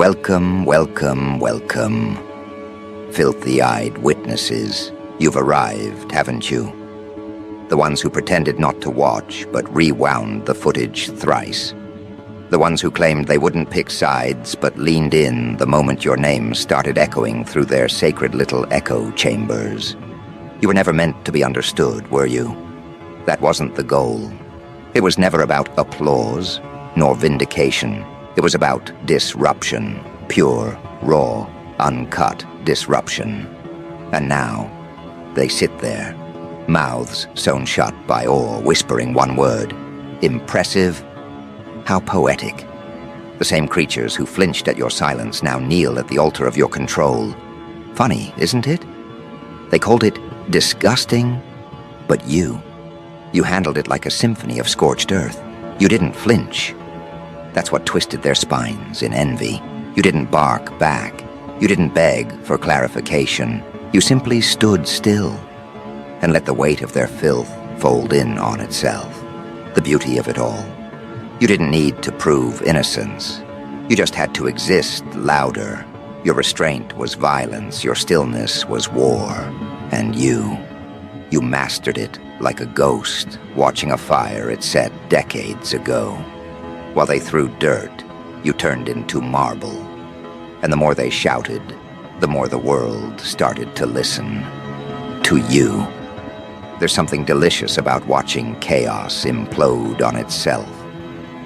Welcome, welcome, welcome. Filthy-eyed witnesses, you've arrived, haven't you? The ones who pretended not to watch, but rewound the footage thrice. The ones who claimed they wouldn't pick sides, but leaned in the moment your name started echoing through their sacred little echo chambers. You were never meant to be understood, were you? That wasn't the goal. It was never about applause, nor vindication. It was about disruption. Pure, raw, uncut disruption. And now, they sit there, mouths sewn shut by awe, whispering one word. Impressive. How poetic. The same creatures who flinched at your silence now kneel at the altar of your control. Funny, isn't it? They called it disgusting, but you handled it like a symphony of scorched earth. You didn't flinch. That's what twisted their spines in envy. You didn't bark back. You didn't beg for clarification. You simply stood still and let the weight of their filth fold in on itself. The beauty of it all. You didn't need to prove innocence. You just had to exist louder. Your restraint was violence. Your stillness was war. And you mastered it like a ghost watching a fire it set decades ago. While they threw dirt, you turned into marble. And the more they shouted, the more the world started to listen. To you. There's something delicious about watching chaos implode on itself.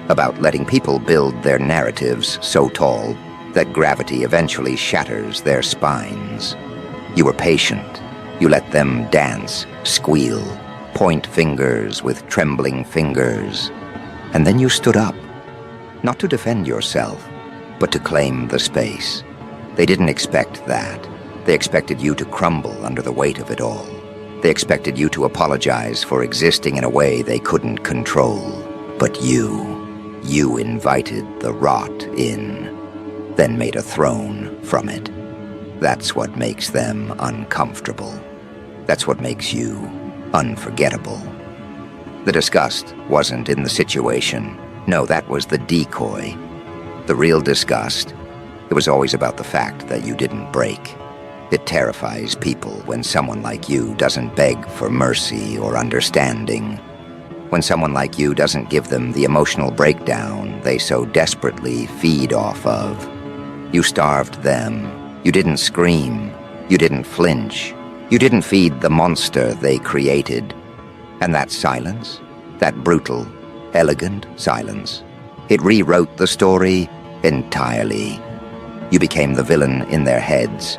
About letting people build their narratives so tall that gravity eventually shatters their spines. You were patient. You let them dance, squeal, point fingers with trembling fingers. And then you stood up. Not to defend yourself, but to claim the space. They didn't expect that. They expected you to crumble under the weight of it all. They expected you to apologize for existing in a way they couldn't control. But you invited the rot in, then made a throne from it. That's what makes them uncomfortable. That's what makes you unforgettable. The disgust wasn't in the situation. No, that was the decoy. The real disgust, it was always about the fact that you didn't break. It terrifies people when someone like you doesn't beg for mercy or understanding. When someone like you doesn't give them the emotional breakdown they so desperately feed off of. You starved them. You didn't scream. You didn't flinch. You didn't feed the monster they created. And that silence, that brutal, elegant silence, it rewrote the story entirely. You became the villain in their heads,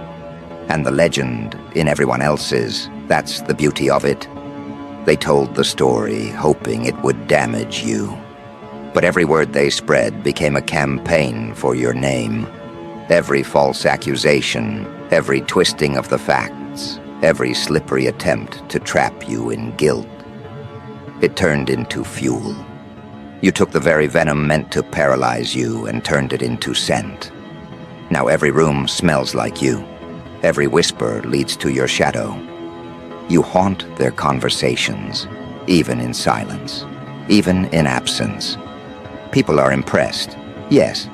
and the legend in everyone else's. That's the beauty of it. They told the story, hoping it would damage you. But every word they spread became a campaign for your name. Every false accusation, every twisting of the facts, every slippery attempt to trap you in guilt. It turned into fuel. You took the very venom meant to paralyze you and turned it into scent. Now every room smells like you. Every whisper leads to your shadow. You haunt their conversations, even in silence, even in absence. People are impressed, yes,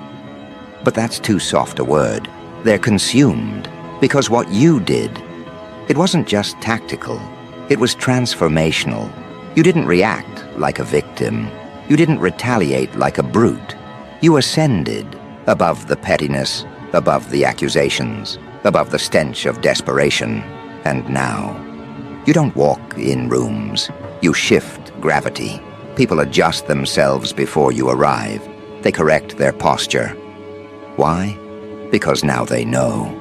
but that's too soft a word. They're consumed, because what you did, it wasn't just tactical, it was transformational. You didn't react like a victim. You didn't retaliate like a brute. You ascended above the pettiness, above the accusations, above the stench of desperation. And now, you don't walk in rooms. You shift gravity. People adjust themselves before you arrive. They correct their posture. Why? Because now they know.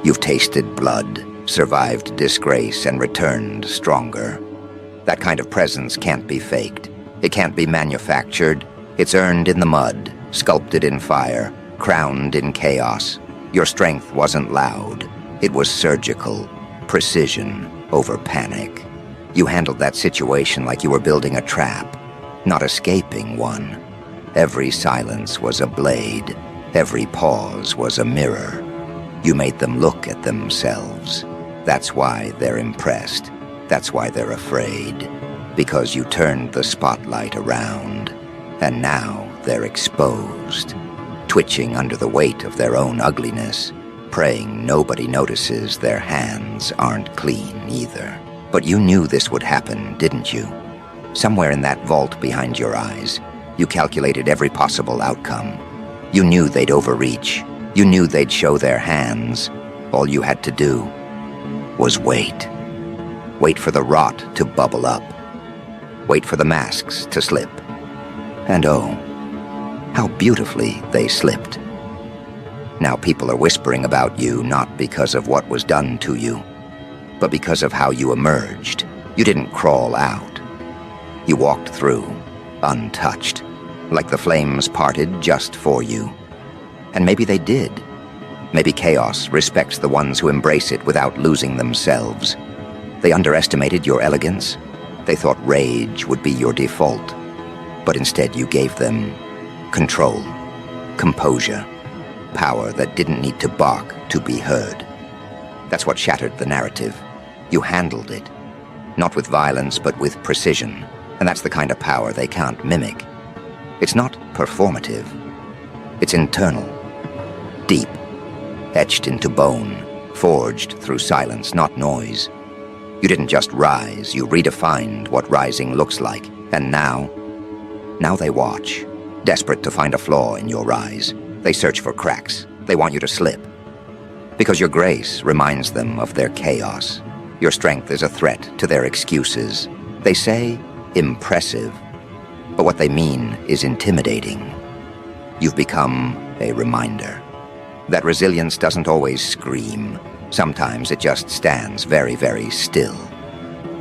You've tasted blood, survived disgrace, and returned stronger. That kind of presence can't be faked. It can't be manufactured. It's earned in the mud, sculpted in fire, crowned in chaos. Your strength wasn't loud. It was surgical, precision over panic. You handled that situation like you were building a trap, not escaping one. Every silence was a blade. Every pause was a mirror. You made them look at themselves. That's why they're impressed. That's why they're afraid. Because you turned the spotlight around. And now they're exposed. twitching under the weight of their own ugliness, praying nobody notices their hands aren't clean either. But you knew this would happen, didn't you? Somewhere in that vault behind your eyes, you calculated every possible outcome. You knew they'd overreach. You knew they'd show their hands. All you had to do was wait. Wait for the rot to bubble up. Wait for the masks to slip. And oh, how beautifully they slipped. Now people are whispering about you not because of what was done to you, but because of how you emerged. You didn't crawl out. You walked through, untouched, like the flames parted just for you. And maybe they did. Maybe chaos respects the ones who embrace it without losing themselves. They underestimated your elegance. They thought rage would be your default. But instead you gave them control, composure, power that didn't need to bark to be heard. That's what shattered the narrative. You handled it, not with violence but with precision. And that's the kind of power they can't mimic. It's not performative. It's internal, deep, etched into bone, forged through silence, not noise. You didn't just rise, you redefined what rising looks like. And now they watch, desperate to find a flaw in your rise. They search for cracks. They want you to slip. Because your grace reminds them of their chaos. Your strength is a threat to their excuses. They say, impressive, but what they mean is intimidating. You've become a reminder that resilience doesn't always scream. Sometimes it just stands very, very still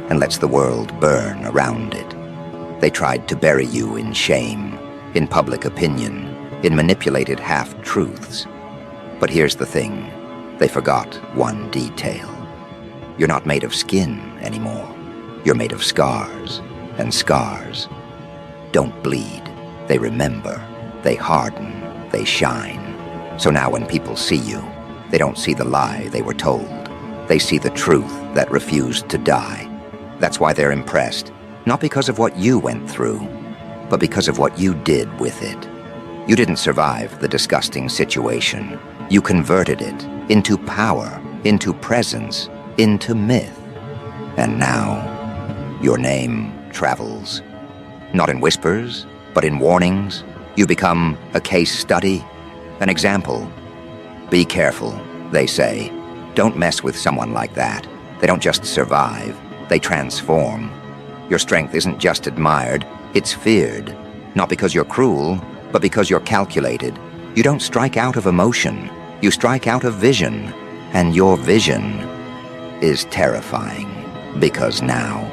and lets the world burn around it. They tried to bury you in shame, in public opinion, in manipulated half-truths. But here's the thing, they forgot one detail. You're not made of skin anymore. You're made of scars, and scars don't bleed. They remember, they harden, they shine. So now when people see you, they don't see the lie they were told. They see the truth that refused to die. That's why they're impressed, not because of what you went through, but because of what you did with it. You didn't survive the disgusting situation. You converted it into power, into presence, into myth. And now, your name travels. Not in whispers, but in warnings. You become a case study, an example. Be careful, they say. Don't mess with someone like that. They don't just survive, they transform. Your strength isn't just admired, it's feared. Not because you're cruel, but because you're calculated. You don't strike out of emotion, you strike out of vision. And your vision is terrifying, because now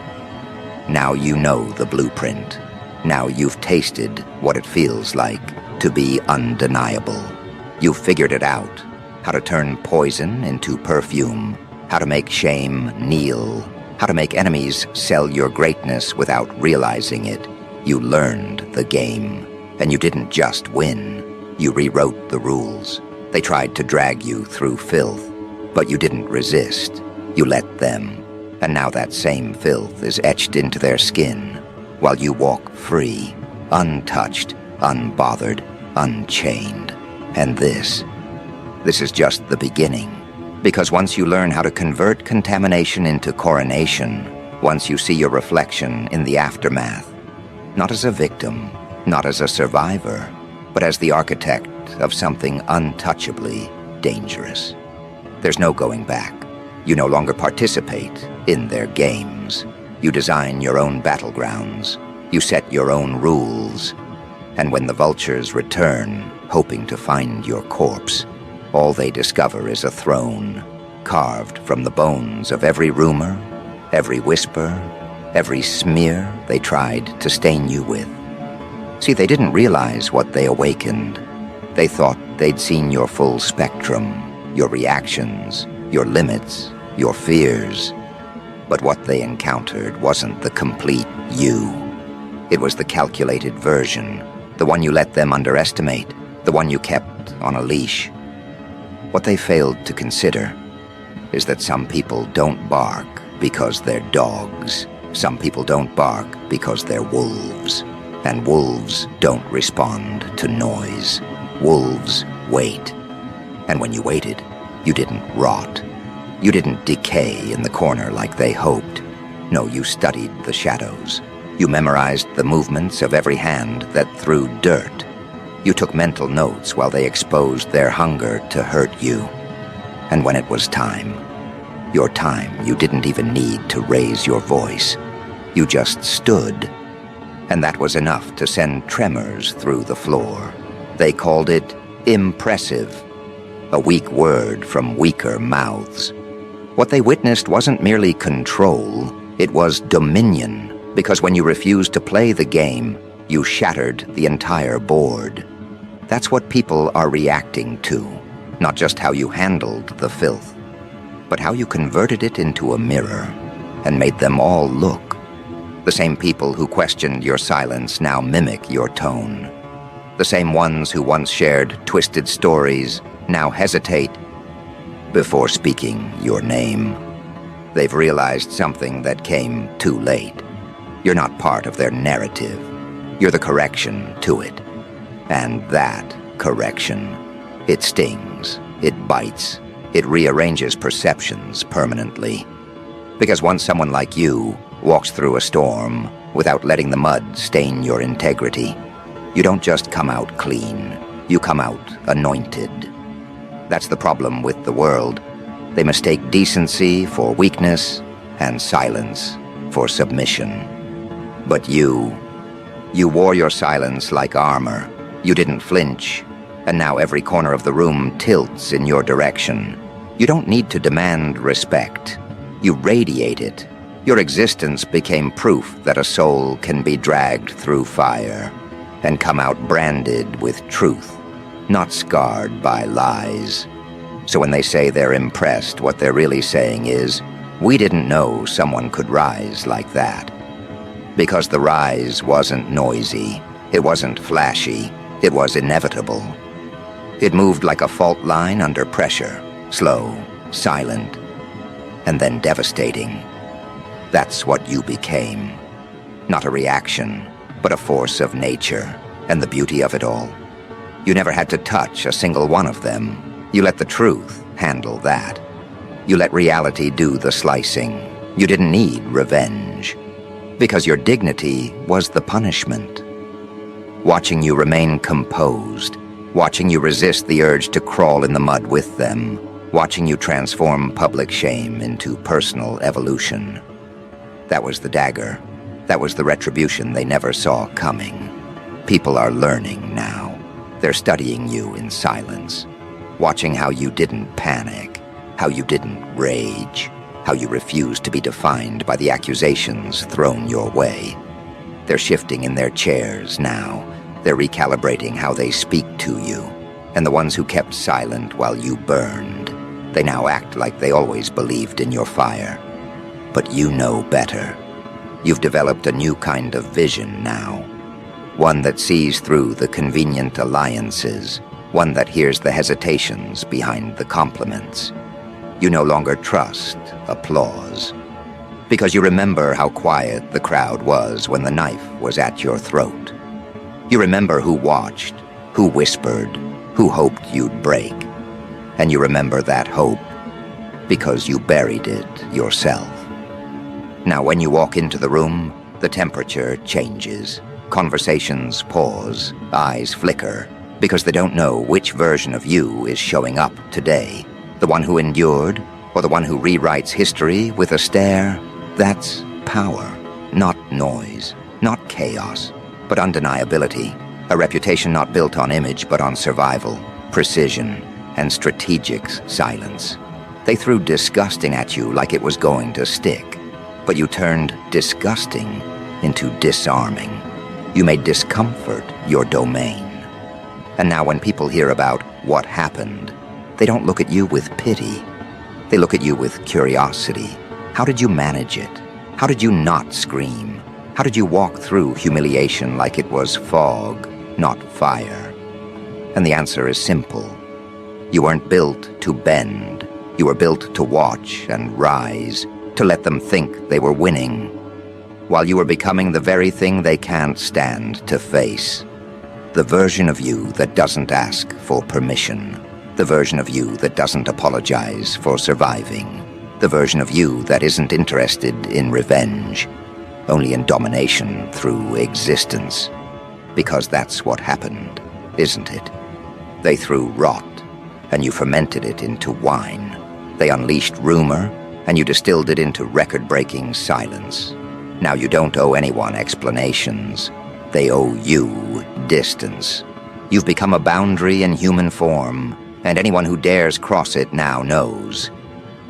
you know the blueprint. Now you've tasted what it feels like to be undeniable. You've figured it out, how to turn poison into perfume, how to make shame kneel, how to make enemies sell your greatness without realizing it. You learned the game, and you didn't just win. You rewrote the rules. They tried to drag you through filth, but you didn't resist. You let them. And now that same filth is etched into their skin, while you walk free, untouched, unbothered, unchained. And this is just the beginning. Because once you learn how to convert contamination into coronation, once you see your reflection in the aftermath, not as a victim, not as a survivor, but as the architect of something untouchably dangerous, there's no going back. You no longer participate in their games. You design your own battlegrounds. You set your own rules. And when the vultures return, hoping to find your corpse, all they discover is a throne, carved from the bones of every rumor, every whisper, every smear they tried to stain you with. See, they didn't realize what they awakened. They thought they'd seen your full spectrum, your reactions, your limits, your fears. But what they encountered wasn't the complete you. It was the calculated version, the one you let them underestimate, the one you kept on a leash. What they failed to consider is that some people don't bark because they're dogs. Some people don't bark because they're wolves. And wolves don't respond to noise. Wolves wait. And when you waited, you didn't rot. You didn't decay in the corner like they hoped. No, you studied the shadows. You memorized the movements of every hand that threw dirt. You took mental notes while they exposed their hunger to hurt you. And when it was time, your time, you didn't even need to raise your voice. You just stood. And that was enough to send tremors through the floor. They called it impressive, a weak word from weaker mouths. What they witnessed wasn't merely control, it was dominion, because when you refused to play the game, you shattered the entire board. That's what people are reacting to, not just how you handled the filth, but how you converted it into a mirror and made them all look. The same people who questioned your silence now mimic your tone. The same ones who once shared twisted stories now hesitate before speaking your name. They've realized something that came too late. You're not part of their narrative. You're the correction to it. And that correction, it stings, it bites, it rearranges perceptions permanently. Because once someone like you walks through a storm without letting the mud stain your integrity, you don't just come out clean, you come out anointed. That's the problem with the world. They mistake decency for weakness and silence for submission. But you wore your silence like armor. You didn't flinch, and now every corner of the room tilts in your direction. You don't need to demand respect. You radiate it. Your existence became proof that a soul can be dragged through fire and come out branded with truth, not scarred by lies. So when they say they're impressed, what they're really saying is, we didn't know someone could rise like that. Because the rise wasn't noisy, it wasn't flashy, it was inevitable. It moved like a fault line under pressure, slow, silent, and then devastating. That's what you became. Not a reaction, but a force of nature, and the beauty of it all. You never had to touch a single one of them. You let the truth handle that. You let reality do the slicing. You didn't need revenge, because your dignity was the punishment. Watching you remain composed, watching you resist the urge to crawl in the mud with them, watching you transform public shame into personal evolution. That was the dagger. That was the retribution they never saw coming. People are learning now. They're studying you in silence, watching how you didn't panic, how you didn't rage, how you refused to be defined by the accusations thrown your way. They're shifting in their chairs now. They're recalibrating how they speak to you. And the ones who kept silent while you burned, they now act like they always believed in your fire. But you know better. You've developed a new kind of vision now. One that sees through the convenient alliances. One that hears the hesitations behind the compliments. You no longer trust applause. Because you remember how quiet the crowd was when the knife was at your throat. You remember who watched, who whispered, who hoped you'd break. And you remember that hope because you buried it yourself. Now when you walk into the room, the temperature changes. Conversations pause, eyes flicker, because they don't know which version of you is showing up today. The one who endured, or the one who rewrites history with a stare. That's power, not noise, not chaos, but undeniability. A reputation not built on image, but on survival, precision, and strategic silence. They threw disgusting at you like it was going to stick, but you turned disgusting into disarming. You made discomfort your domain. And now when people hear about what happened, they don't look at you with pity. They look at you with curiosity. How did you manage it? How did you not scream? How did you walk through humiliation like it was fog, not fire? And the answer is simple. You weren't built to bend. You were built to watch and rise, to let them think they were winning, while you were becoming the very thing they can't stand to face. The version of you that doesn't ask for permission. The version of you that doesn't apologize for surviving. The version of you that isn't interested in revenge, only in domination through existence. Because that's what happened, isn't it? They threw rot, and you fermented it into wine. They unleashed rumor, and you distilled it into record-breaking silence. Now you don't owe anyone explanations. They owe you distance. You've become a boundary in human form, and anyone who dares cross it now knows.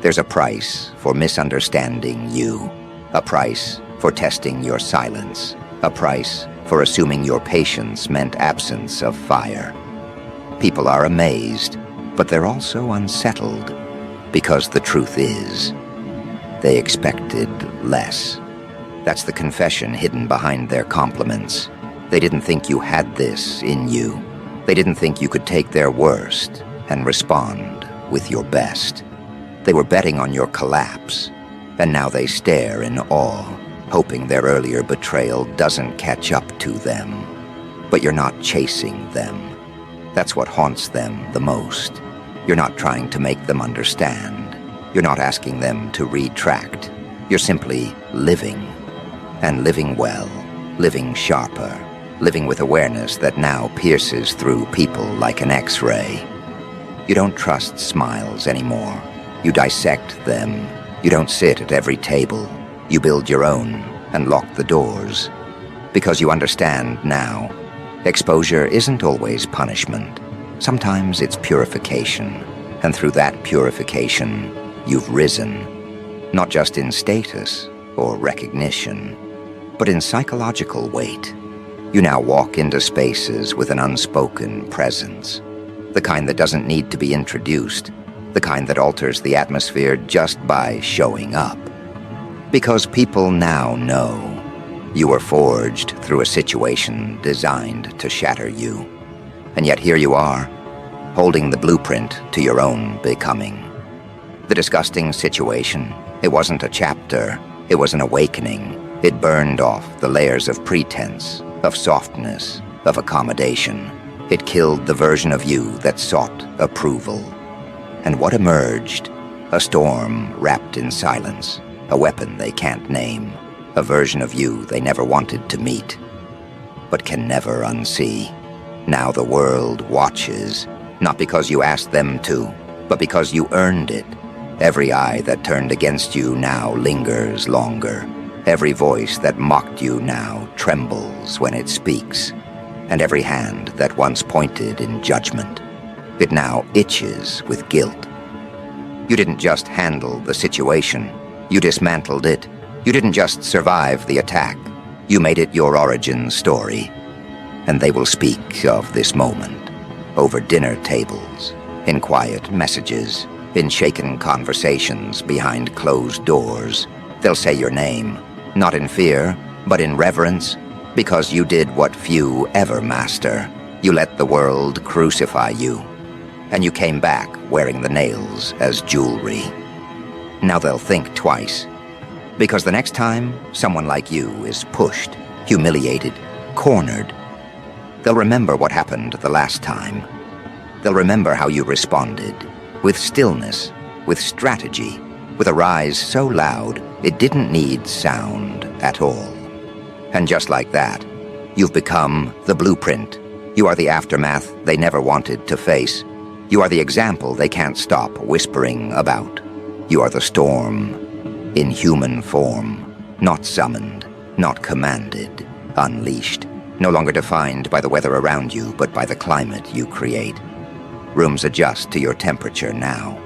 There's a price for misunderstanding you. A price for testing your silence. A price for assuming your patience meant absence of fire. People are amazed, but they're also unsettled, because the truth is, they expected less. That's the confession hidden behind their compliments. They didn't think you had this in you. They didn't think you could take their worst and respond with your best. They were betting on your collapse, and now they stare in awe, hoping their earlier betrayal doesn't catch up to them. But you're not chasing them. That's what haunts them the most. You're not trying to make them understand. You're not asking them to retract. You're simply living, and living well, living sharper, living with awareness that now pierces through people like an X-ray. You don't trust smiles anymore. You dissect them. You don't sit at every table. You build your own and lock the doors. Because you understand now, exposure isn't always punishment. Sometimes it's purification. And through that purification, you've risen. Not just in status or recognition, but in psychological weight. You now walk into spaces with an unspoken presence. The kind that doesn't need to be introduced. The kind that alters the atmosphere just by showing up. Because people now know you were forged through a situation designed to shatter you. And yet here you are, holding the blueprint to your own becoming. The disgusting situation, it wasn't a chapter, it was an awakening. It burned off the layers of pretense, of softness, of accommodation. It killed the version of you that sought approval. And what emerged? A storm wrapped in silence, a weapon they can't name, a version of you they never wanted to meet, but can never unsee. Now the world watches, not because you asked them to, but because you earned it. Every eye that turned against you now lingers longer. Every voice that mocked you now trembles when it speaks. And every hand that once pointed in judgment, it now itches with guilt. You didn't just handle the situation, you dismantled it. You didn't just survive the attack, you made it your origin story. And they will speak of this moment, over dinner tables, in quiet messages, in shaken conversations behind closed doors. They'll say your name, not in fear, but in reverence, because you did what few ever master. You let the world crucify you, and you came back wearing the nails as jewelry. Now they'll think twice, because the next time someone like you is pushed, humiliated, cornered, they'll remember what happened the last time. They'll remember how you responded, with stillness, with strategy, with a rise so loud it didn't need sound at all. And just like that, you've become the blueprint. You are the aftermath they never wanted to face. You are the example they can't stop whispering about. You are the storm in human form, not summoned, not commanded, unleashed, no longer defined by the weather around you, but by the climate you create. Rooms adjust to your temperature now.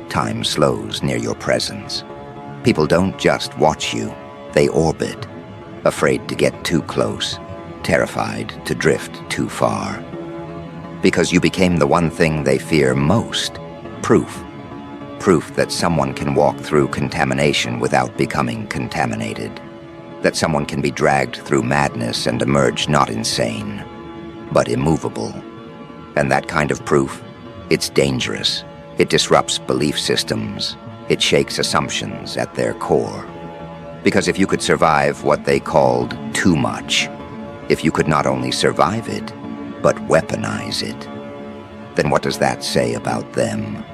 Time slows near your presence. People don't just watch you, they orbit, afraid to get too close, terrified to drift too far. Because you became the one thing they fear most, proof. Proof that someone can walk through contamination without becoming contaminated. That someone can be dragged through madness and emerge not insane, but immovable. And that kind of proof, it's dangerous. It disrupts belief systems. It shakes assumptions at their core. Because if you could survive what they called too much, if you could not only survive it, but weaponize it. Then what does that say about them?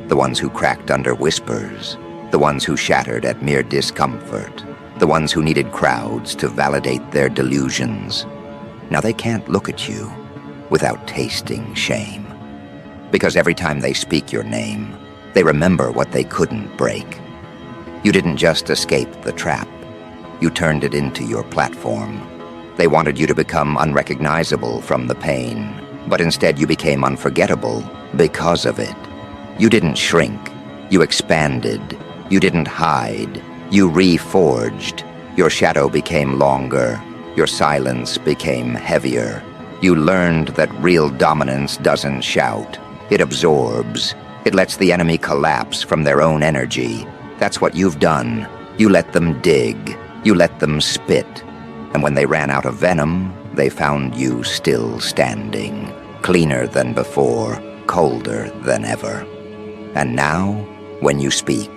The ones who cracked under whispers, the ones who shattered at mere discomfort, the ones who needed crowds to validate their delusions. Now they can't look at you without tasting shame. Because every time they speak your name, they remember what they couldn't break. You didn't just escape the trap. You turned it into your platform. They wanted you to become unrecognizable from the pain, but instead you became unforgettable because of it. You didn't shrink. You expanded. You didn't hide. You reforged. Your shadow became longer. Your silence became heavier. You learned that real dominance doesn't shout. It absorbs. It lets the enemy collapse from their own energy. That's what you've done. You let them dig. You let them spit. And when they ran out of venom, they found you still standing, cleaner than before, colder than ever. And now, when you speak,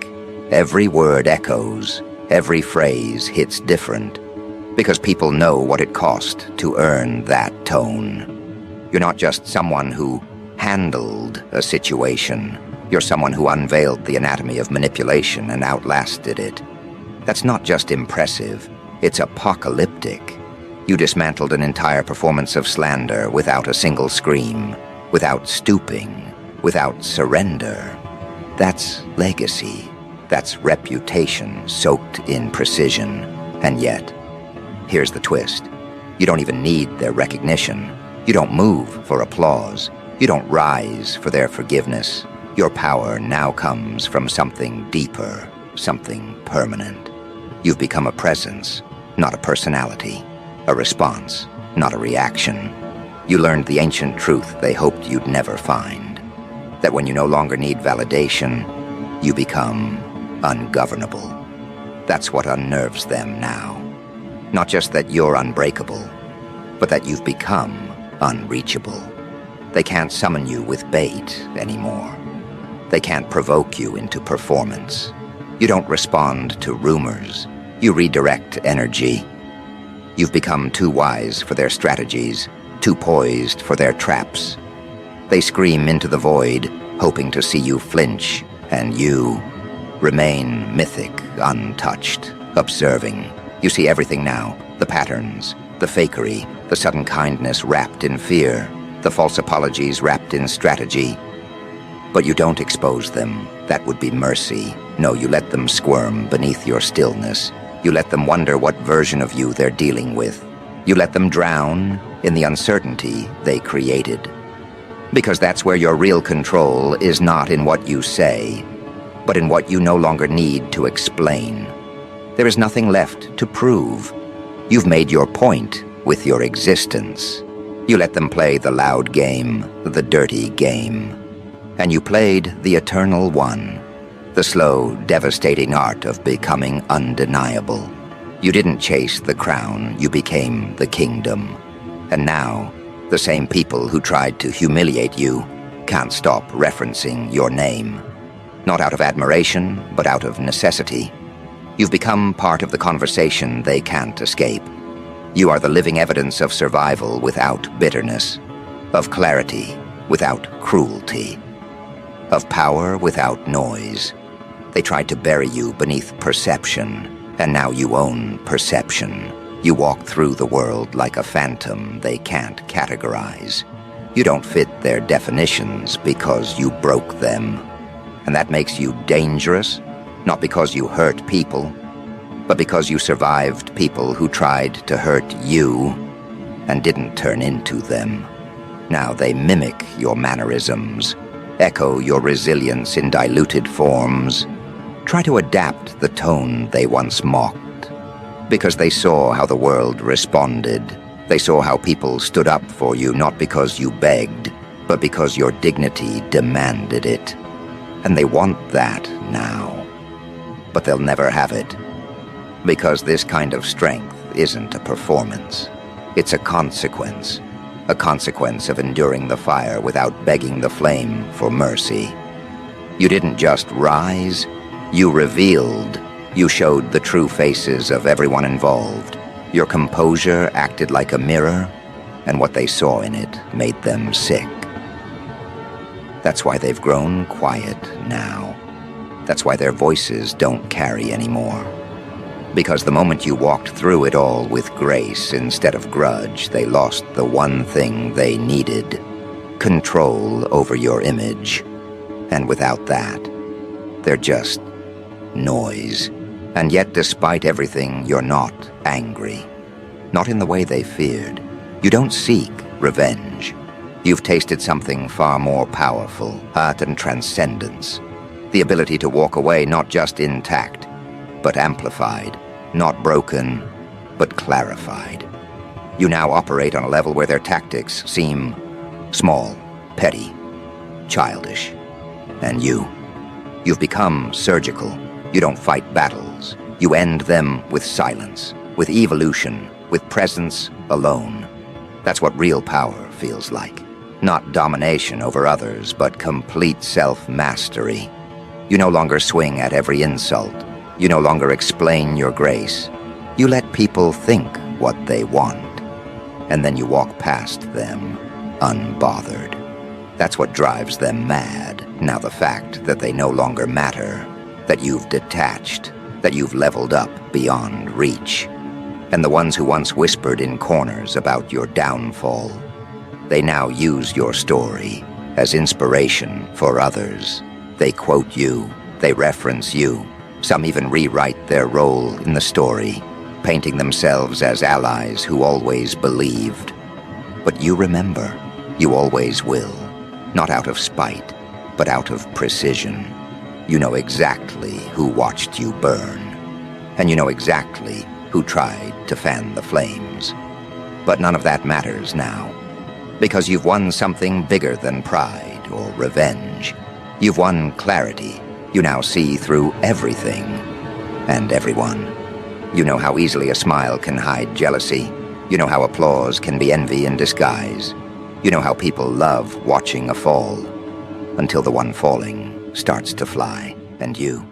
every word echoes, every phrase hits different, because people know what it cost to earn that tone. You're not just someone who handled a situation. You're someone who unveiled the anatomy of manipulation and outlasted it. That's not just impressive, it's apocalyptic. You dismantled an entire performance of slander without a single scream, without stooping, without surrender. That's legacy. That's reputation soaked in precision. And yet, here's the twist. You don't even need their recognition. You don't move for applause. You don't rise for their forgiveness. Your power now comes from something deeper, something permanent. You've become a presence, not a personality, a response, not a reaction. You learned the ancient truth they hoped you'd never find, that when you no longer need validation, you become ungovernable. That's what unnerves them now. Not just that you're unbreakable, but that you've become unreachable. They can't summon you with bait anymore. They can't provoke you into performance. You don't respond to rumors. You redirect energy. You've become too wise for their strategies, too poised for their traps. They scream into the void, hoping to see you flinch, and you remain mythic, untouched, observing. You see everything now, the patterns, the fakery, the sudden kindness wrapped in fear, the false apologies wrapped in strategy. But you don't expose them. That would be mercy. No, you let them squirm beneath your stillness. You let them wonder what version of you they're dealing with. You let them drown in the uncertainty they created. Because that's where your real control is not in what you say, but in what you no longer need to explain. There is nothing left to prove. You've made your point with your existence. You let them play the loud game, the dirty game. And you played the eternal one, the slow, devastating art of becoming undeniable. You didn't chase the crown, you became the kingdom. And now, the same people who tried to humiliate you can't stop referencing your name. Not out of admiration, but out of necessity. You've become part of the conversation they can't escape. You are the living evidence of survival without bitterness, of clarity without cruelty, of power without noise. They tried to bury you beneath perception, and now you own perception. You walk through the world like a phantom they can't categorize. You don't fit their definitions because you broke them. And that makes you dangerous, not because you hurt people, but because you survived people who tried to hurt you and didn't turn into them. Now they mimic your mannerisms, echo your resilience in diluted forms, try to adapt the tone they once mocked. Because they saw how the world responded. They saw how people stood up for you not because you begged, but because your dignity demanded it. And they want that now. But they'll never have it. Because this kind of strength isn't a performance. It's a consequence of enduring the fire without begging the flame for mercy. You didn't just rise, you revealed. You showed the true faces of everyone involved. Your composure acted like a mirror. and what they saw in it made them sick. That's why they've grown quiet now. That's why their voices don't carry anymore. Because the moment you walked through it all with grace instead of grudge, they lost the one thing they needed: control over your image. And without that, they're just noise. And yet, despite everything, you're not angry. Not in the way they feared. You don't seek revenge. You've tasted something far more powerful, art and transcendence. The ability to walk away not just intact, but amplified. Not broken, but clarified. You now operate on a level where their tactics seem small, petty, childish. And you've become surgical. You don't fight battles. You end them with silence, with evolution, with presence alone. That's what real power feels like. Not domination over others, but complete self-mastery. You no longer swing at every insult. You no longer explain your grace. You let people think what they want, and then you walk past them, unbothered. That's what drives them mad. Now the fact that they no longer matter, that you've detached, that you've leveled up beyond reach. And the ones who once whispered in corners about your downfall, they now use your story as inspiration for others. They quote you, they reference you. Some even rewrite their role in the story, painting themselves as allies who always believed. But you remember, you always will, not out of spite, but out of precision. You know exactly who watched you burn, and you know exactly who tried to fan the flames. But none of that matters now, because you've won something bigger than pride or revenge. You've won clarity. You now see through everything and everyone. You know how easily a smile can hide jealousy. You know how applause can be envy in disguise. You know how people love watching a fall, until the one falling starts to fly, and you